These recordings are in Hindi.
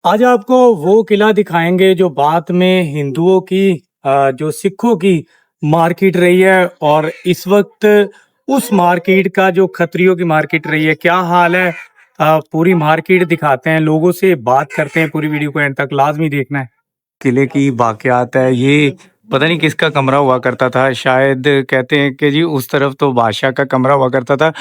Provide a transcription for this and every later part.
आज आपको वो किला दिखाएँगे जो बाद में हिंदुओं की जो सिखों की मार्केट रही है और इस वक़्त उस मार्केट का जो खत्रियों की मार्केट रही है, क्या हाल है? पूरी मार्केट दिखाते हैं, लोगों से बात करते हैं, पूरी वीडियो को एंड तक लाज़मी देखना है। किले की वाक़यात है, ये पता नहीं किसका कमरा हुआ करता था, शायद कहते हैं कि जी उस तरफ तो बादशाह का कमरा हुआ करता था।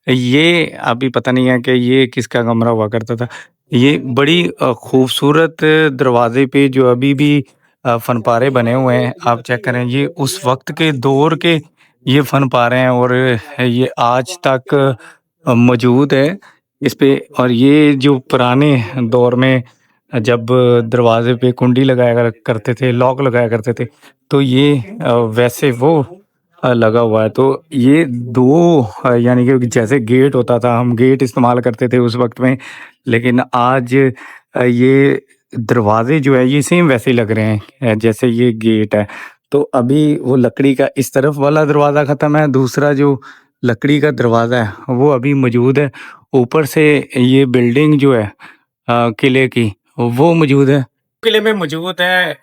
ये अभी पता नहीं है कि ये किसका कमरा हुआ करता था। ये बड़ी खूबसूरत दरवाज़े पे जो अभी भी फनपारे बने हुए हैं, आप चेक करें ये उस वक़्त के दौर के ये फनपारे हैं और ये आज तक मौजूद है इस पे। और ये जो पुराने दौर में जब दरवाजे पे कुंडी लगाया करते थे, लॉक लगाया करते थे, तो ये वैसे वो लगा हुआ है। तो ये 2 यानी कि जैसे गेट होता था, हम गेट इस्तेमाल करते थे उस वक़्त में, लेकिन आज ये दरवाज़े जो है ये सेम वैसे ही लग रहे हैं जैसे ये गेट है। तो अभी वो लकड़ी का इस तरफ वाला दरवाज़ा ख़त्म है, दूसरा जो लकड़ी का दरवाज़ा है वो अभी मौजूद है। ऊपर से ये बिल्डिंग जो है किले की वो मौजूद है। किले में मौजूद है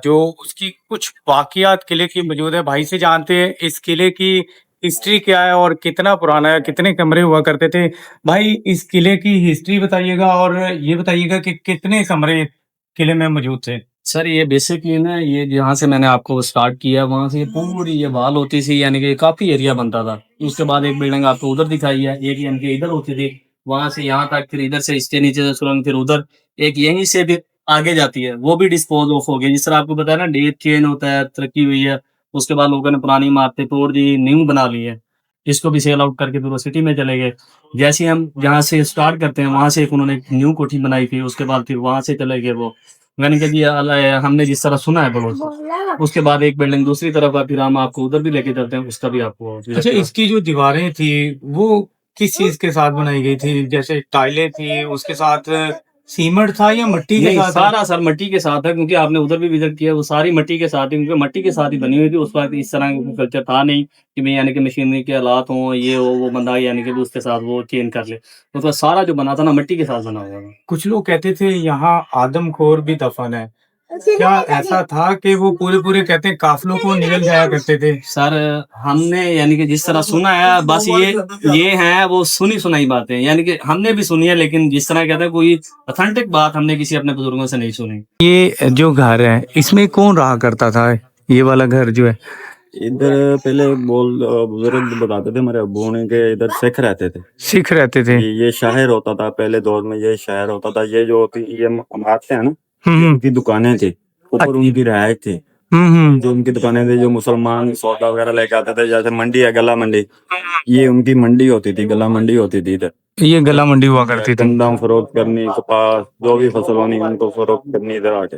जो उसकी कुछ वाक़ियात किले की मौजूद है। भाई से जानते हैं इस किले की हिस्ट्री क्या है और कितना पुराना है, कितने कमरे हुआ करते थे? भाई इस किले की हिस्ट्री बताइएगा और ये बताइएगा कि कितने कमरे किले में मौजूद थे? सर ये बेसिकली ना ये जहाँ से मैंने आपको स्टार्ट किया वहाँ से ये पूरी ये वॉल होती थी यानी कि काफ़ी एरिया बनता था। उसके बाद एक बिल्डिंग आपको उधर दिखाई है, एक यानी कि इधर होती थी, वहाँ से यहाँ तक, फिर इधर से इसके नीचे से सुरंग, फिर उधर एक यहीं से फिर आगे जाती है, वो भी डिस्पोज़ ऑफ हो गई। जिस तरह आपको बताया ना डेट चेंज होता है, तरक्की हुई है, उसके बाद लोगों ने पुरानी इमारतें तोड़ दी, न्यू बना ली है। इसको भी सेल आउट करके फिर वो सिटी में चले गए। जैसे ही हम जहाँ से स्टार्ट करते हैं, वहाँ से एक उन्होंने एक न्यू कोठी बनाई थी, उसके बाद फिर वहाँ से चले गए वो। मैंने कहा जी हमने जिस तरह सुना है बोलो उसके बाद एक बिल्डिंग दूसरी तरफ है, फिर हम आपको उधर भी लेके चलते हैं, उसका भी आपको अच्छा, विजिट करा। इसकी जो दीवारें थी वो किस चीज़ के साथ बनाई गई थी? जैसे टाइलें थी, उसके साथ सीमेंट था या मिट्टी के नहीं, साथ है? सारा सर मट्टी के साथ है, क्योंकि आपने उधर भी विजिट किया, वो सारी मट्टी के साथ ही, क्योंकि मट्टी के साथ ही बनी हुई थी। उस वक्त इस तरह का कल्चर था नहीं कि भाई यानी कि मशीनरी के हालात हों, ये हो, वो बंदा यानी कि उसके साथ वो चेंज कर ले। मतलब सारा जो बना था ना मट्टी के साथ बना हुआ था। कुछ लोग कहते थे यहाँ आदमखोर भी दफन है। क्या ऐसा था कि वो पूरे-पूरे कहते हैं काफ़िलों को निगल जाया करते थे? सर हमने यानी कि जिस तरह सुना है, बस ये है वो सुनी-सुनाई बातें, यानी कि हमने भी सुनी है, लेकिन जिस तरह कहते हैं कोई ऑथेंटिक बात हमने किसी अपने बुजुर्गों से नहीं सुनी। ये जो घर है, इसमें कौन रहा करता था? ये वाला घर जो है? इधर पहले बुजुर्ग बताते थे मेरे अब्बू ने कि इधर सिख रहते थे। सिख रहते थे। ये शहर होता था पहले दौर में, ये शहर होता था। ये जो होती ये इमारतें हैं ना, हुँ, ये हुँ। उनकी दुकानें थी, ऊपर उनकी रिहायश थी। हुँ, हुँ। जो उनकी दुकानें थी, जो मुसलमान सौदा वगैरह लेके आते थे, जैसे मंडी है गला मंडी, ये उनकी मंडी होती थी, गला मंडी होती थी इधर। ये गला मंडी हुआ करती थी। गंदम फरोख्त करनी, कपास, जो भी फसल होनी उनको फरोख्त करनी इधर आके।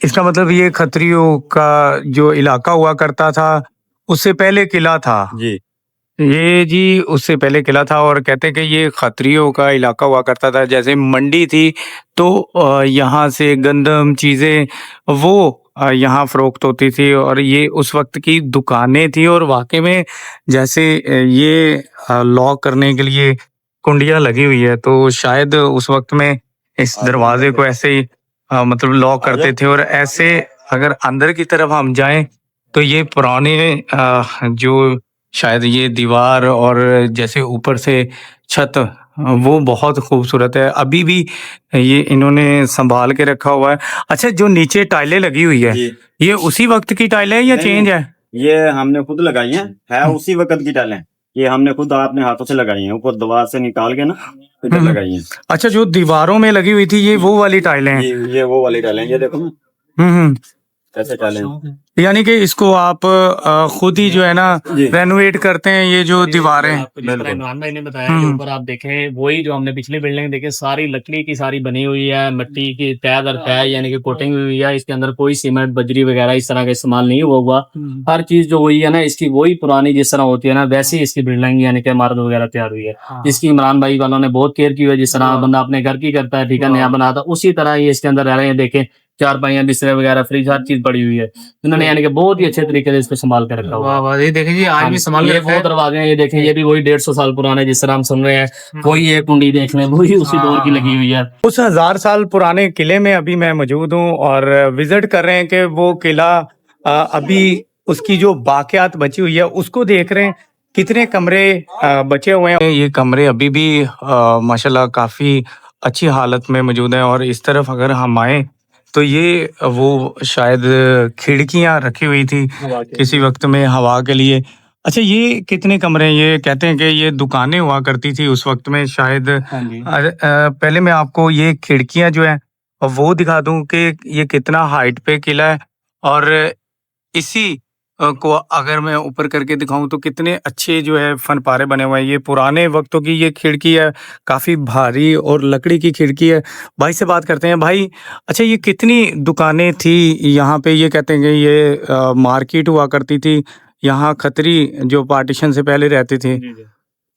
इसका मतलब ये खत्रियों का जो इलाका हुआ करता था, उससे पहले किला था। जी ये जी उससे पहले किला था और कहते हैं कि ये खत्रियों का इलाका हुआ करता था। जैसे मंडी थी तो यहाँ से गंदम चीज़ें वो यहाँ फ़रोख्त होती थी और ये उस वक़्त की दुकानें थी और वाक़ई में जैसे ये लॉक करने के लिए कुंडियाँ लगी हुई है, तो शायद उस वक़्त में इस दरवाज़े को ऐसे ही मतलब लॉक करते थे और ऐसे अगर अंदर की तरफ हम जाएँ तो ये पुराने जो शायद ये दीवार और जैसे ऊपर से छत वो बहुत खूबसूरत है। अभी भी ये इन्होंने सँभाल के रखा हुआ है। अच्छा, जो नीचे टाइलें लगी हुई है, जी ये उसी वक़्त की टाइलें है या नहीं, चेंज है? ये हमने खुद लगाई है उसी वक्त की टाइलें। ये हमने खुद अपने हाथों से लगाई हैं, ऊपर दीवार से निकाल के ना इधर हुँ, हुँ। लगाई हैं। अच्छा, जो दीवारों में लगी हुई थी ये वो वाली टाइलें हैं? ये वो वाली टाइलें हैं, ये देखो ना हुँ, हुँ। कैसे टाइलें हैं। यानी कि इसको आप खुद ही जो है ना जी रेनोवेट करते हैं ये जो दीवारें? आपको जिस तरह बिल्कुल। इमरान भाई ने बताया कि हुँ, ऊपर आप देखें वही जो हमने पिछली बिल्डिंग देखी, सारी लकड़ी की सारी बनी हुई है, मिट्टी की तय दर तय यानी कि कोटिंग हुई है। इसके अंदर कोई सीमेंट बजरी वगैरह इस तरह का इस्तेमाल नहीं हुआ हुआ। हुँ। हर चीज जो हुई है ना इसकी वही पुरानी जिस तरह होती है ना वैसी इसकी बिल्डिंग यानी कि इमारत वगैरह तैयार हुई है। हाँ। इसकी इमरान भाई वालों ने बहुत केयर की हुई है। जिस तरह बंदा अपने घर की करता है, ठीक है, नया बनाता, उसी तरह ये इसके अंदर रह रहे हैं। देखें चारपाइयाँ, बिस्तर वगैरह, फ्रिज, हर चीज पड़ी हुई है। इन्होंने यानी कि बहुत ही अच्छे तरीके से इसको संभाल कर रखा हुआ है। वाह वाह, ये देखिए जी आज भी संभाल के ये रखा वो है। दरवाजे हैं, ये देखें, ये भी वही 150 साल पुराने जिस तरह हम सुन रहे हैं, वही एक कुंडी देख लें, वही उसी दौर की लगी हुई है। उस 1000 साल पुराने किले में अभी मैं मौजूद हूँ और विजिट कर रहे हैं कि वो किला अभी उसकी जो बाकियात बची हुई है उसको देख रहे हैं। कितने कमरे बचे हुए हैं। ये कमरे अभी भी माशाल्लाह काफी अच्छी हालत में मौजूद हैं और इस तरफ अगर हम आए तो ये वो शायद खिड़कियां रखी हुई थी किसी वक्त में हवा के लिए। अच्छा, ये कितने कमरे हैं? ये कहते हैं कि ये दुकानें हुआ करती थी उस वक्त में शायद। हाँ जी। पहले मैं आपको ये खिड़कियां जो है वो दिखा दूं कि ये कितना हाइट पे किला है और इसी को अगर मैं ऊपर करके दिखाऊं तो कितने अच्छे जो है फनपारे बने हुए हैं। ये पुराने वक्तों की ये खिड़की है, काफी भारी और लकड़ी की खिड़की है। भाई से बात करते हैं। भाई, अच्छा, ये कितनी दुकानें थी यहाँ पे? ये कहते हैं कि ये मार्केट हुआ करती थी यहाँ, खत्री जो पार्टीशन से पहले रहते थे। जी, जी।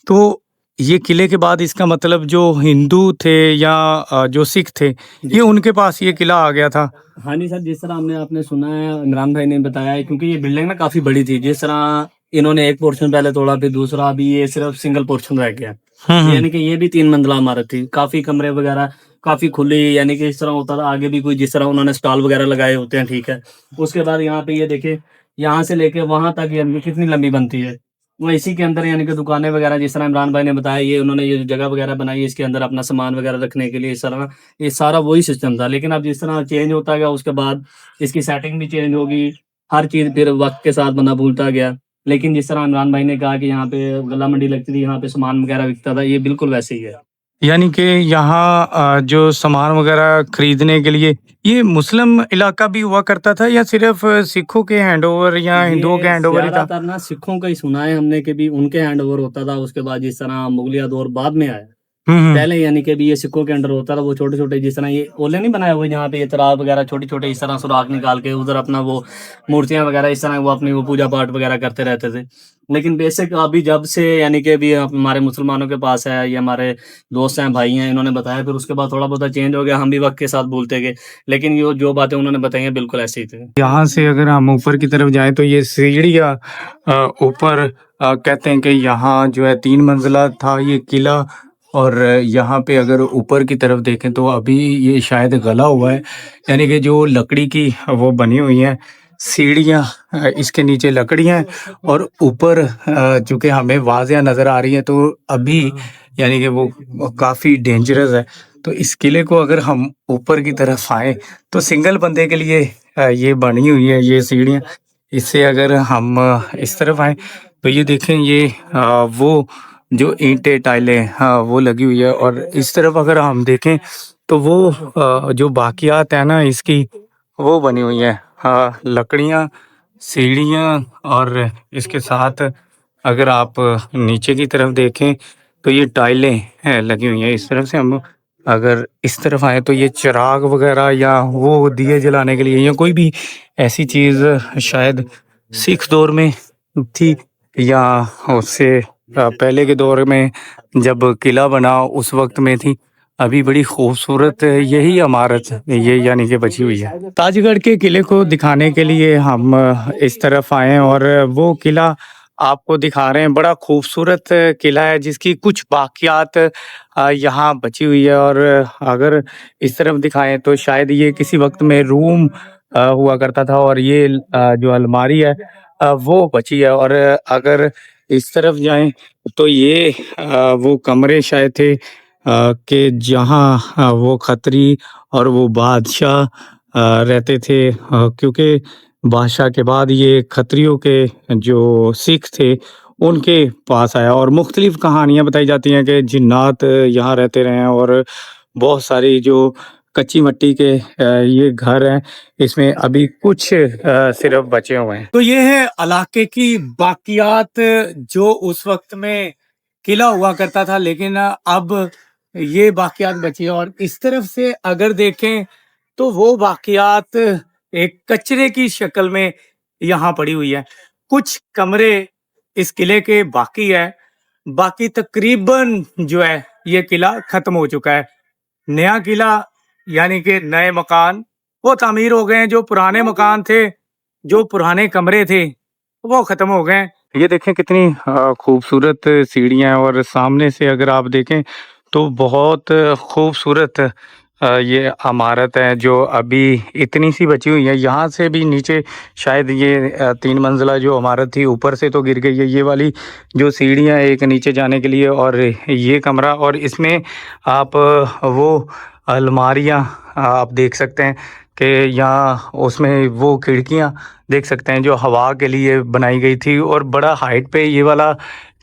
तो ये किले के बाद इसका मतलब जो हिंदू थे या जो सिख थे, ये उनके पास ये किला आ गया था। हाँ जी सर, जिस तरह हमने आपने सुना है, इमरान भाई ने बताया है, क्योंकि ये बिल्डिंग ना काफी बड़ी थी। जिस तरह इन्होंने एक पोर्शन पहले तोड़ा, फिर दूसरा, अभी ये सिर्फ सिंगल पोर्शन रह गया। यानी कि ये भी 3 मंजिला इमारत थी, काफी कमरे वगैरह काफी खुली, यानी कि इस तरह होता था। आगे भी कोई जिस तरह उन्होंने स्टॉल वगैरह लगाए होते हैं, ठीक है। उसके बाद यहाँ पे ये देखे, यहाँ से लेके वहां तक यानी कि कितनी लंबी बनती है। वो इसी के अंदर यानी कि दुकानें वगैरह, जिस तरह इमरान भाई ने बताया, ये उन्होंने ये जो जगह वगैरह बनाई है इसके अंदर अपना सामान वगैरह रखने के लिए, इस तरह ये सारा वही सिस्टम था। लेकिन अब जिस तरह चेंज होता गया, उसके बाद इसकी सेटिंग भी चेंज होगी, हर चीज फिर वक्त के साथ बंदा भूलता गया। लेकिन जिस तरह इमरान भाई ने कहा कि यहाँ पे गला मंडी लगती थी, यहाँ पे सामान वगैरह बिकता था, ये बिल्कुल वैसे ही है। यानी कि यहाँ जो सामान वगैरह खरीदने के लिए ये मुस्लिम इलाका भी हुआ करता था या सिर्फ सिखों के हैंडओवर या हिंदुओं के ये हैंडओवर ही था? ज्यादातर ना सिखों का ही सुना है हमने कि भी उनके हैंड ओवर होता था। उसके बाद जिस तरह मुगलिया दौर बाद में आया, हम्म। पहले यानी कि भी ये सिक्कों के अंडर होता था। वो छोटे छोटे जिस तरह ये ओले नहीं बनाए हुए, जहाँ पे ये तालाब वगैरह छोटे छोटे इस तरह सुराख निकाल के उधर अपना वो मूर्तियां वगैरह इस तरह वो अपनी वो पूजा पाठ वगैरह करते रहते थे। लेकिन बेसिक अभी जब से यानी कि अभी हमारे मुसलमानों के पास है, ये हमारे दोस्त हैं, भाई हैं, इन्होंने बताया, फिर उसके बाद थोड़ा बहुत चेंज हो गया। हम भी वक्त के साथ भूलते गए, लेकिन ये जो बातें उन्होंने बताई हैं बिल्कुल ऐसे ही थे। यहाँ से अगर हम ऊपर की तरफ जाएं तो ये सीढ़ियाँ ऊपर कहते हैं कि यहाँ जो है 3 मंजिला था ये किला और यहाँ पे अगर ऊपर की तरफ देखें तो अभी ये शायद गला हुआ है। यानी कि जो लकड़ी की वो बनी हुई है सीढ़ियाँ, इसके नीचे लकड़ियाँ हैं और ऊपर चूंकि हमें वाज़िया नज़र आ रही है तो अभी यानी कि वो काफ़ी डेंजरस है। तो इस किले को अगर हम ऊपर की तरफ आए तो सिंगल बंदे के लिए ये बनी हुई है ये सीढ़ियाँ। इससे अगर हम इस तरफ आए तो ये देखें ये वो जो ईंटें टाइलें वो लगी हुई है और इस तरफ अगर हम देखें तो वो जो बाकियात है ना इसकी वो बनी हुई है, लकड़ियाँ, सीढ़ियाँ और इसके साथ अगर आप नीचे की तरफ देखें तो ये टाइलें हैं लगी हुई हैं। इस तरफ से हम अगर इस तरफ आए तो ये चिराग वगैरह या वो दिए जलाने के लिए या कोई भी ऐसी चीज़ शायद सिख दौर में थी या उससे पहले के दौर में जब किला बना उस वक्त में थी। अभी बड़ी खूबसूरत यही इमारत ये यानी कि बची हुई है। ताजगढ़ के किले को दिखाने के लिए हम इस तरफ आए हैं और वो किला आपको दिखा रहे हैं। बड़ा खूबसूरत किला है जिसकी कुछ बाकियात यहाँ बची हुई है और अगर इस तरफ दिखाएं तो शायद ये किसी वक्त में रूम हुआ करता था और ये जो अलमारी है वो बची है। और अगर इस तरफ जाएं तो ये वो कमरे शायद थे कि जहाँ वो खत्री और वो बादशाह रहते थे, क्योंकि बादशाह के बाद ये खत्रियों के जो सिख थे उनके पास आया और मुख्तलिफ कहानियाँ बताई जाती हैं कि जिन्नात यहाँ रहते रहे हैं और बहुत सारी जो कच्ची मिट्टी के ये घर हैं इसमें अभी कुछ सिर्फ बचे हुए हैं। तो ये है इलाके की बाकियात जो उस वक्त में किला हुआ करता था, लेकिन अब ये बाकियात बची है। और इस तरफ से अगर देखें तो वो बाकियात एक कचरे की शक्ल में यहाँ पड़ी हुई है। कुछ कमरे इस किले के बाकी है, बाकी तकरीबन जो है ये किला खत्म हो चुका है। नया किला यानी कि नए मकान वो तामीर हो गए हैं। जो पुराने मकान थे, जो पुराने कमरे थे, वो खत्म हो गए हैं। ये देखें कितनी खूबसूरत सीढ़ियां हैं, और सामने से अगर आप देखें तो बहुत खूबसूरत ये इमारत है जो अभी इतनी सी बची हुई है। यहाँ से भी नीचे शायद ये 3 मंजिला जो इमारत थी ऊपर से तो गिर गई है। ये वाली जो सीढ़ियाँ एक नीचे जाने के लिए, और ये कमरा, और इसमें आप वो अलमारियाँ आप देख सकते हैं कि यहाँ उसमें वो खिड़कियाँ देख सकते हैं जो हवा के लिए बनाई गई थी। और बड़ा हाइट पे ये वाला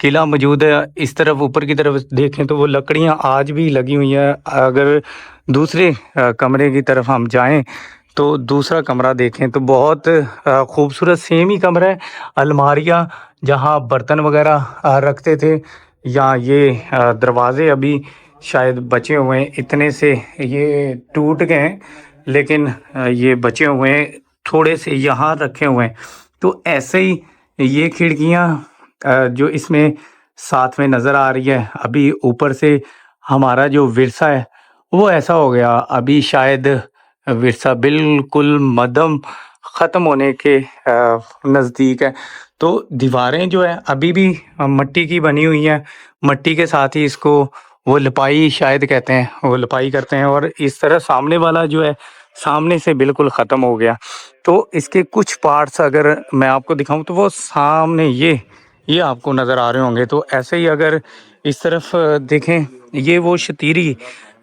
किला मौजूद है। इस तरफ ऊपर की तरफ देखें तो वो लकड़ियाँ आज भी लगी हुई हैं। अगर दूसरे कमरे की तरफ हम जाएं तो दूसरा कमरा देखें तो बहुत खूबसूरत सेम ही कमरा है। अलमारियाँ जहाँ बर्तन वगैरह रखते थे, या ये दरवाजे अभी शायद बचे हुए हैं। इतने से ये टूट गए हैं, लेकिन ये बचे हुए हैं, थोड़े से यहाँ रखे हुए हैं। तो ऐसे ही ये खिड़कियाँ जो इसमें साथ में नज़र आ रही है, अभी ऊपर से हमारा जो विरसा है वो ऐसा हो गया, अभी शायद विरसा बिल्कुल मद्धम ख़त्म होने के नज़दीक है। तो दीवारें जो है अभी भी मट्टी की बनी हुई हैं। मट्टी के साथ ही इसको वो लिपाई शायद कहते हैं, वो लिपाई करते हैं। और इस तरह सामने वाला जो है सामने से बिल्कुल ख़त्म हो गया। तो इसके कुछ पार्ट्स अगर मैं आपको दिखाऊं तो वो सामने ये आपको नज़र आ रहे होंगे। तो ऐसे ही अगर इस तरफ देखें, ये वो शतीरी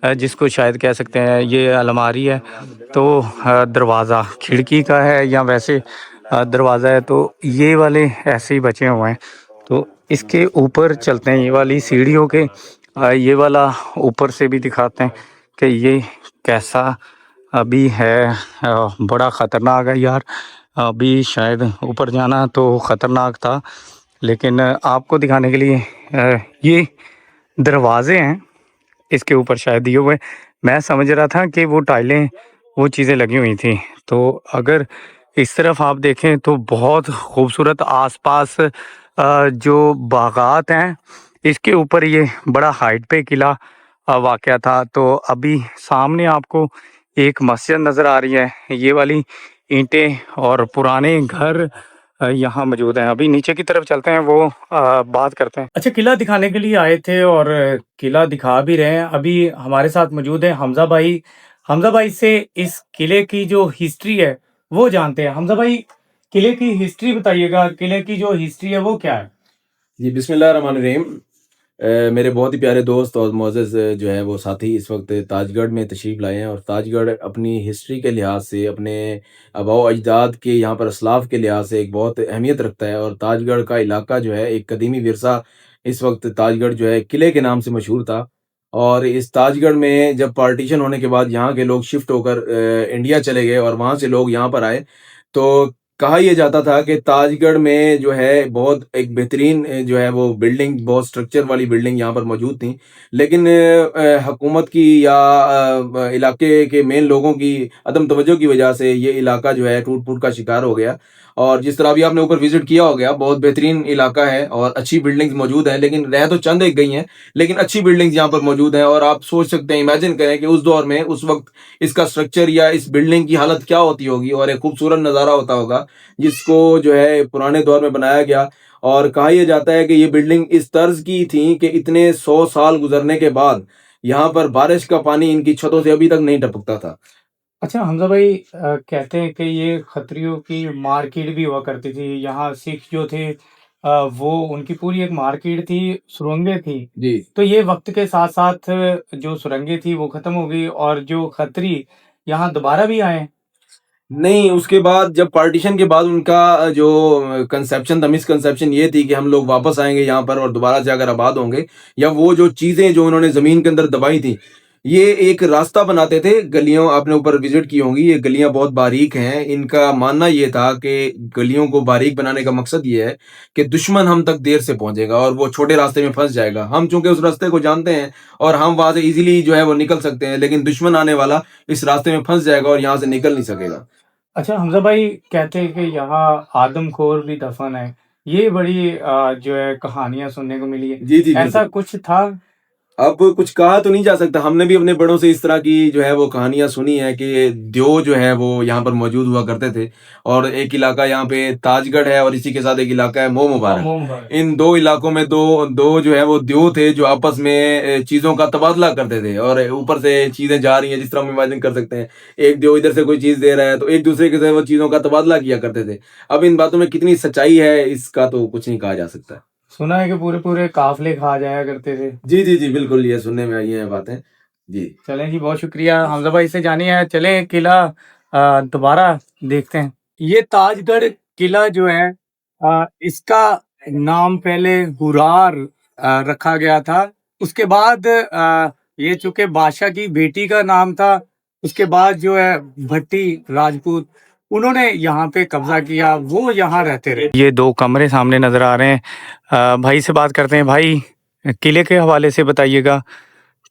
जिसको शायद कह सकते हैं, ये अलमारी है। तो दरवाज़ा खिड़की का है या वैसे दरवाज़ा है, तो ये वाले ऐसे ही बचे हुए हैं। तो इसके ऊपर चलते हैं, ये वाली सीढ़ियों के ये वाला ऊपर से भी दिखाते हैं कि ये कैसा अभी है। बड़ा ख़तरनाक है यार, अभी शायद ऊपर जाना तो ख़तरनाक था, लेकिन आपको दिखाने के लिए ये दरवाजे हैं इसके ऊपर शायद दिए हुए। मैं समझ रहा था कि वो टाइलें वो चीज़ें लगी हुई थी। तो अगर इस तरफ आप देखें तो बहुत खूबसूरत आसपास जो बागात हैं, इसके ऊपर ये बड़ा हाइट पे किला वाक़या था। तो अभी सामने आपको एक मस्जिद नज़र आ रही है। ये वाली ईंटें और पुराने घर यहाँ मौजूद हैं। अभी नीचे की तरफ चलते हैं, वो बात करते हैं। अच्छा, किला दिखाने के लिए आए थे और किला दिखा भी रहे हैं। अभी हमारे साथ मौजूद है हमजा भाई। हमजा भाई से इस किले की जो हिस्ट्री है वो जानते हैं। हमजा भाई, किले की हिस्ट्री बताइएगा, किले की जो हिस्ट्री है वो क्या है? जी बिस्मिल्लाहिर्रहमानिर्रहीम। मेरे बहुत ही प्यारे दोस्त और मोअज़्ज़ज़ जो है वो साथी इस वक्त ताजगढ़ में तशरीफ़ लाए हैं। और ताजगढ़ अपनी हिस्ट्री के लिहाज से, अपने आबाओ अजदाद के यहाँ पर असलाफ़ के लिहाज से एक बहुत अहमियत रखता है। और ताजगढ़ का इलाका जो है एक कदीमी विरसा, इस वक्त ताजगढ़ जो है किले के नाम से मशहूर था। और इस ताजगढ़ में जब पार्टीशन होने के बाद यहाँ के लोग शिफ्ट होकर इंडिया चले गए और वहाँ से लोग यहाँ पर आए, तो कहा यह जाता था कि ताजगढ़ में जो है बहुत एक बेहतरीन जो है वो बिल्डिंग, बहुत स्ट्रक्चर वाली बिल्डिंग यहाँ पर मौजूद थी। लेकिन हुकूमत की या इलाके के मेन लोगों की अदम तवज्जो की वजह से ये इलाका जो है टूट-फूट का शिकार हो गया। और जिस तरह अभी आपने ऊपर विजिट किया हो गया, बहुत बेहतरीन इलाका है और अच्छी बिल्डिंग्स मौजूद हैं। लेकिन रह तो चंद एक गई हैं, लेकिन अच्छी बिल्डिंग्स यहाँ पर मौजूद हैं। और आप सोच सकते हैं, इमेजिन करें कि उस दौर में, उस वक्त इसका स्ट्रक्चर या इस बिल्डिंग की हालत क्या होती होगी, और एक खूबसूरत नज़ारा होता होगा जिसको जो है पुराने दौर में बनाया गया। और कहा यह जाता है कि ये बिल्डिंग इस तर्ज की थी कि इतने 100 साल गुजरने के बाद यहाँ पर बारिश का पानी इनकी छतों से अभी तक नहीं टपकता था। अच्छा हमजा भाई, कहते हैं कि ये खत्रियों की मार्केट भी हुआ करती थी। यहाँ सिख जो थे वो उनकी पूरी एक मार्केट थी, सुरंगें थी। जी। तो ये वक्त के साथ साथ जो सुरंगें थी वो खत्म हो गई, और जो खत्री यहाँ दोबारा भी आए। नहीं, उसके बाद जब पार्टीशन के बाद उनका जो कंसेप्शन था, मिसकंसेप्शन ये थी कि हम लोग वापस आएंगे यहाँ पर और दोबारा जाकर आबाद होंगे, या वो जो चीज़ें जो उन्होंने ज़मीन के अंदर दबाई थी, ये एक रास्ता बनाते थे। गलियों, आपने ऊपर विजिट की होंगी, ये गलियां बहुत बारीक हैं। इनका मानना ये था कि गलियों को बारीक बनाने का मकसद ये है कि दुश्मन हम तक देर से पहुंचेगा और वो छोटे रास्ते में फंस जाएगा। हम चूंकि उस रास्ते को जानते हैं और हम वहां से इजीली जो है वो निकल सकते हैं, लेकिन दुश्मन आने वाला इस रास्ते में फंस जाएगा और यहाँ से निकल नहीं सकेगा। अच्छा हमजा भाई, कहते हैं कि यहाँ आदमखोर भी दफन है। ये बड़ी जो है कहानियां सुनने को मिली है। जी जी, ऐसा बिल्कुल। कुछ था? अब कुछ कहा तो नहीं जा सकता। हमने भी अपने बड़ों से इस तरह की जो है वो कहानियां सुनी है कि दियो जो है वो यहाँ पर मौजूद हुआ करते थे। और एक इलाका यहाँ पे ताजगढ़ है और इसी के साथ एक इलाका है मोह मुबारक। इन दो इलाकों में दो दो जो है वो दियो थे जो आपस में चीजों का तबादला करते थे। और ऊपर से चीजें जा रही हैं, जिस तरह हम इमेजिन कर सकते हैं, एक दियो इधर से कोई चीज दे रहा है तो एक दूसरे के से वो चीजों का तबादला किया करते थे। अब इन बातों में कितनी सच्चाई है इसका तो कुछ नहीं कहा जा सकता। सुना है कि पूरे पूरे काफले खा जाया करते थे। जी जी जी, बिल्कुल, ये सुनने में आई है बातें। जी चलें जी, बहुत शुक्रिया हमजा भाई से जानिए है। चलें किला दोबारा देखते हैं। ये ताजगढ़ किला जो है इसका नाम पहले हुरार रखा गया था। उसके बाद ये चूंकि बादशाह की बेटी का नाम था, उसके बाद जो है भट्टी राजपूत उन्होंने यहाँ पे कब्जा किया, वो यहाँ रहते रहे। ये दो कमरे सामने नजर आ रहे हैं। भाई से बात करते हैं। भाई, किले के हवाले से बताइएगा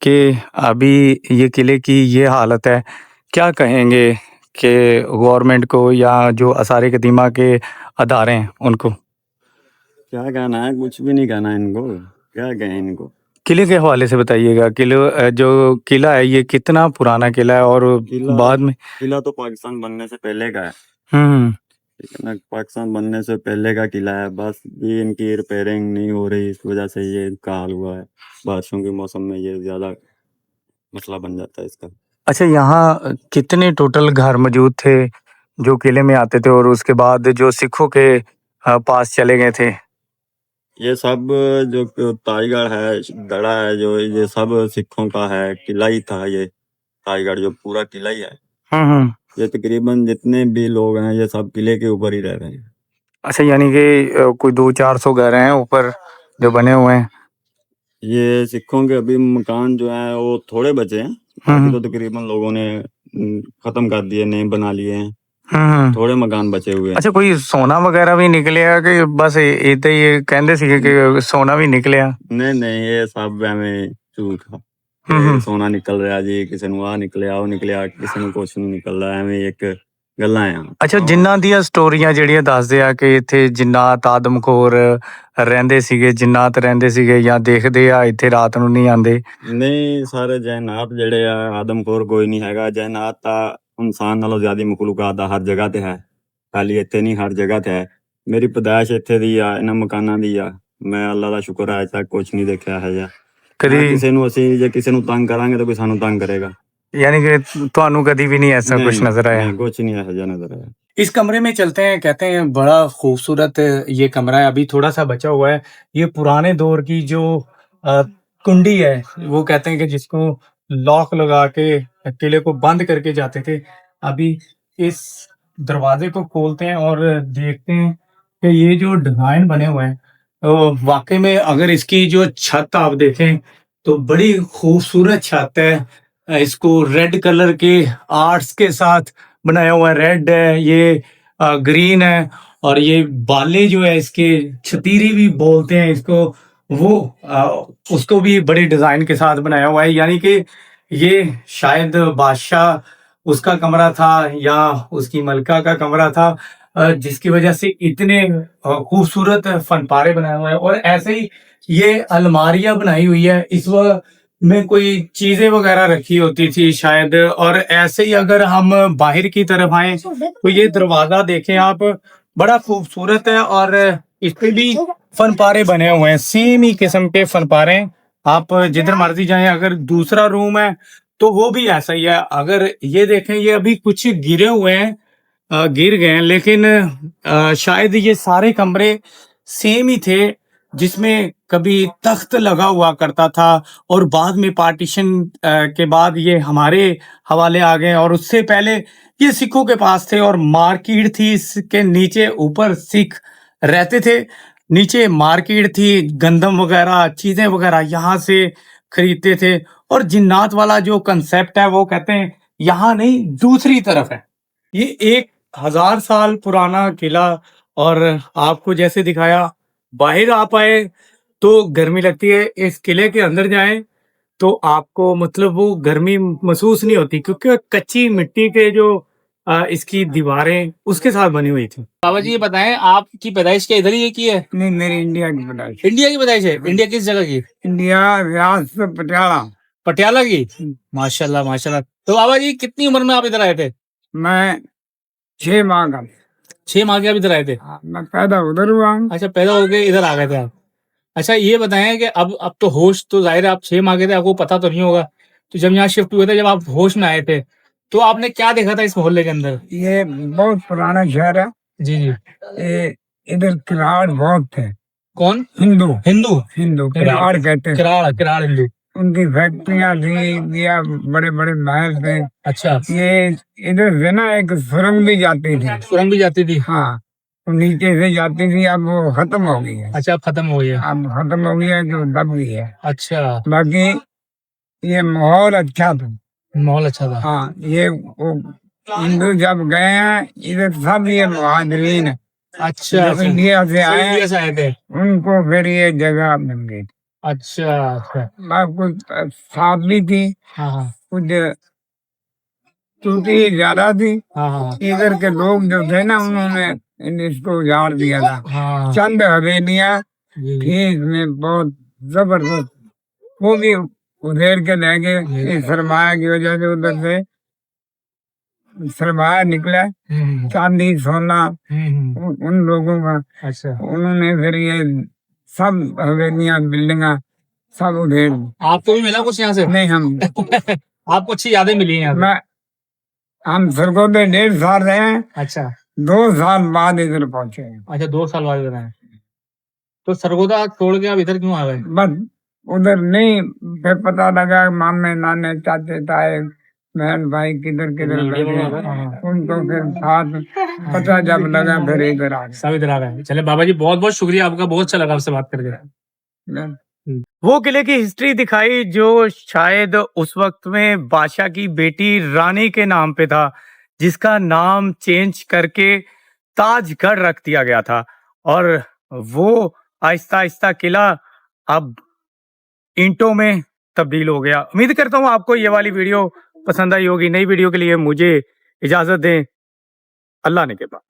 कि अभी ये किले की ये हालत है, क्या कहेंगे कि गवर्नमेंट को या जो आसार कदीमा के अदारे हैं उनको? क्या कहना है, कुछ भी नहीं कहना है इनको, क्या कहें इनको। किले के हवाले से बताइएगा। किले जो किला है ये कितना पुराना किला है और किला बाद में किला तो पाकिस्तान बनने से पहले का है, हम्म ठीक है ना। पाकिस्तान बनने से पहले का किला है, बस ये इनकी रिपेयरिंग नहीं हो रही, इस वजह से ये इनका हाल हुआ है। बारिशों के मौसम में ये ज्यादा मसला बन जाता है इसका। अच्छा, यहाँ कितने टोटल घर मौजूद थे जो किले में आते थे और उसके बाद जो सिखों के पास चले गए थे? ये सब जो ताजगढ़ है, गढ़ा है, जो ये सब सिखों का है, किला ही था ये। ताजगढ़ जो पूरा किला ही है। हम्म। ये तकरीबन जितने भी लोग हैं ये सब किले के ऊपर ही रह रहे हैं। अच्छा, यानी कि कोई 200-400 घर हैं ऊपर जो बने हुए हैं। ये सिखों के अभी मकान जो है वो थोड़े बचे हैं, बाकी तो तकरीबन लोगों ने खत्म कर दिए, नए बना लिए हैं। थोड़े मकान बचे हुए हैं। अच्छा, कोई सोना वगैरह भी निकलिया कि बस इतना ये कहते सी कि सोना भी निकलिया? नहीं नहीं, ये सब हमें झूठ था। ये सोना निकल रहा जी, किसी ਨੂੰ ਆ ਨਿਕਲਿਆ ਉਹ ਨਿਕਲਿਆ, ਕਿਸੇ ਨੂੰ ਕੁਛ ਨਹੀਂ ਨਿਕਲਦਾ, ਐਵੇਂ ਇੱਕ ਗੱਲਾਂ ਆ। ਅੱਛਾ, ਜਿਨ੍ਹਾਂ ਦੀਆਂ ਸਟੋਰੀਆਂ ਜਿਹੜੀਆਂ ਦੱਸਦੇ ਆ ਕਿ ਇੱਥੇ ਜਿੰਨਾਤ ਆਦਮਖੋਰ ਰਹਿੰਦੇ ਸੀਗੇ, ਜਿੰਨਾਤ ਰਹਿੰਦੇ ਸੀਗੇ ਜਾਂ ਦੇਖਦੇ ਆ ਇੱਥੇ ਰਾਤ ਨੂੰ ਨਹੀਂ ਆਉਂਦੇ। ਨਹੀਂ, ਸਾਰੇ ਜੈਨਾਤ ਜਿਹੜੇ ਆ, ਆਦਮਖੋਰ ਕੋਈ ਨਹੀਂ ਹੈਗਾ। ਜੈਨਾਤ ਤਾਂ ਇਨਸਾਨ ਨਾਲੋਂ ਜ਼ਿਆਦਾ ਮਖਲੂਕਾਤ ਆ, ਹਰ ਜਗ੍ਹਾ ਤੇ ਹੈ, ਖਾਲੀ ਇੱਥੇ ਨਹੀਂ, ਹਰ ਜਗ੍ਹਾ ਤੇ ਹੈ। ਮੇਰੀ ਪੈਦਾਇਸ਼ ਇੱਥੇ ਦੀ ਆ, ਇਹਨਾਂ ਮਕਾਨਾਂ ਦੀ ਆ। ਮੈਂ ਅੱਲਾ ਦਾ ਸ਼ੁਕਰ ਹੈ, ਅਜੇ ਤੱਕ ਕੁਛ ਨਹੀਂ ਦੇਖਿਆ ਹੈ ਜਾਂ ਕਦੀ ਕਿਸੇ ਨੂੰ ਅਸੀਂ ਜੇ ਕਿਸੇ ਨੂੰ ਤੰਗ ਕਰਾਂਗੇ ਤਾਂ ਕੋਈ ਸਾਨੂੰ ਤੰਗ ਕਰੇਗਾ। यानी कि ਤੁਹਾਨੂੰ कभी भी नहीं ऐसा कुछ नजर आया? नहीं, कुछ नहीं ऐसा नजर आया। इस कमरे में चलते हैं। कहते हैं बड़ा खूबसूरत ये कमरा है, अभी थोड़ा सा बचा हुआ है। ये पुराने दौर की जो कुंडी है, वो कहते हैं कि जिसको लॉक लगा के किले को बंद करके जाते थे। अभी इस दरवाजे को खोलते हैं और देखते हैं कि ये जो डिजाइन बने हुए हैं, वाकई में अगर इसकी जो छत आप देखें तो बड़ी खूबसूरत छत है। इसको रेड कलर के आर्ट्स के साथ बनाया हुआ है। रेड है, ये ग्रीन है, और ये बाले जो है इसके छतीरी भी बोलते हैं इसको, वो उसको भी बड़ी डिजाइन के साथ बनाया हुआ है। यानी कि ये शायद बादशाह उसका कमरा था या उसकी मलका का कमरा था, जिसकी वजह से इतने खूबसूरत फनपारे बनाए हुए हैं। और ऐसे ही ये अलमारियां बनाई हुई है, इस वक्त में कोई चीजें वगैरह रखी होती थी शायद। और ऐसे ही अगर हम बाहर की तरफ आए तो ये दरवाजा देखें आप, बड़ा खूबसूरत है और इस पे भी फनपारे बने हुए हैं, सेम ही किस्म के फनपारे। आप जिधर मर्जी जाएं, अगर दूसरा रूम है तो वो भी ऐसा ही है। अगर ये देखें, ये अभी कुछ गिरे हुए हैं, गिर गए हैं, लेकिन शायद ये सारे कमरे सेम ही थे, जिसमें कभी तख्त लगा हुआ करता था और बाद में पार्टीशन के बाद ये हमारे हवाले आ गए। और उससे पहले ये सिखों के पास थे और मार्केट थी इसके नीचे, ऊपर सिख रहते थे, नीचे मार्केट थी, गंदम वगैरह चीजें वगैरह यहाँ से खरीदते थे। और जिन्नात वाला जो कंसेप्ट है वो कहते हैं यहाँ नहीं, दूसरी तरफ है। ये 1000 साल पुराना किला, और आपको जैसे दिखाया, बाहर आप आए तो गर्मी लगती है, इस किले के अंदर जाएं तो आपको मतलब वो गर्मी महसूस नहीं होती, क्योंकि कच्ची मिट्टी के जो इसकी दीवारें उसके साथ बनी हुई थी। बाबा जी ये बताएं, आपकी पैदाइश क्या इधर ही की है? नहीं, मेरी इंडिया की पैदाइश। इंडिया की पैदाइश है? इंडिया किस जगह की? इंडिया रियासत पटियाला। पटियाला की? माशाल्लाह माशाल्लाह। तो बाबा जी कितनी उम्र में आप इधर आए थे? मैं 6 माह का। 6 माह के आप इधर आए थे? मैं पैदा उधर हुआ हूँ। अच्छा, पैदा हो गए इधर आ गए थे आप। अच्छा ये बताएं कि अब तो होश तो जाहिर है आप 6 माह के थे, आपको पता तो नहीं होगा, तो जब यहाँ शिफ्ट हुए थे, जब आप होश में आए थे, तो आपने क्या देखा था इस मोहल्ले के अंदर? ये बहुत पुराना शहर है। जी जी। ये इधर किराड़ बहुत थे। कौन? हिंदू हिंदू? हिंदू किराड़ कहते हैं। किराड़ किराड़ हिंदू। उनकी फैक्ट्रियां थी या बड़े बड़े महल थे। अच्छा, ये इधर से ना एक सुरंग भी जाती थी। सुरंग भी जाती थी? हाँ, तो नीचे से जाती थी, अब वो खत्म हो गई है। अच्छा, अब खत्म हो गया। अब खत्म हो गया जो दब गई है। अच्छा, बाकी ये माहौल अच्छा था। माहौल अच्छा था। हाँ, ये वो हिंदू जब गए हैं इधर सब ये मुहाजिरीन है। अच्छा, जो अच्छा। इंडिया से आए इंडिया से आए थे? उनको फिर ये जगह मिल गई। अच्छा अच्छा। कुछ साफ भी थी, हाँ हाँ कुछ टूटी ज्यादा थी। हाँ हाँ इधर के लोग जो थे ना उन्होंने इसको उजाड़ दिया था। हाँ। चंद हवेलियां जी, जी। थी इसमें बहुत जबरदस्त, वो भी उधेड़ के ले गए। इस सरमाया की वजह से उधर से सरमाया निकला, चांदी सोना उन लोगों का। अच्छा, उन्होंने फिर ये सब हवेलियां बिल्डिंगा सब उधेड़ दी। आपको भी मिला कुछ यहाँ से? नहीं, हम आपको अच्छी यादें मिली हैं यहाँ से? मैं हम सरगोदे 1.5 साल रहे हैं। अच्छा 2 साल बाद इधर पहुंचे हैं। अच्छा, 2 साल बाद इधर आए। तो सरगोदा छोड़ के आप इधर क्यों आ गए? बस उधर नहीं, फिर पता लगा मामे नाने चाचे ताए बहन भाई किधर किधर लगे, उनको फिर साथ पता जब लगा फिर इधर आ सब इधर आ गए। चले बाबा जी, बहुत बहुत शुक्रिया आपका, बहुत अच्छा लगा आपसे बात करके। गए। वो किले की हिस्ट्री दिखाई जो शायद उस वक्त में बादशाह की बेटी रानी के नाम पे था, जिसका नाम चेंज करके ताजगढ़ रख दिया गया था। और वो आहिस्ता आहिस्ता किला अब ईंटों में तब्दील हो गया। उम्मीद करता हूँ आपको ये वाली वीडियो पसंद आई होगी। नई वीडियो के लिए मुझे इजाजत दें। अल्लाह ने के बाद।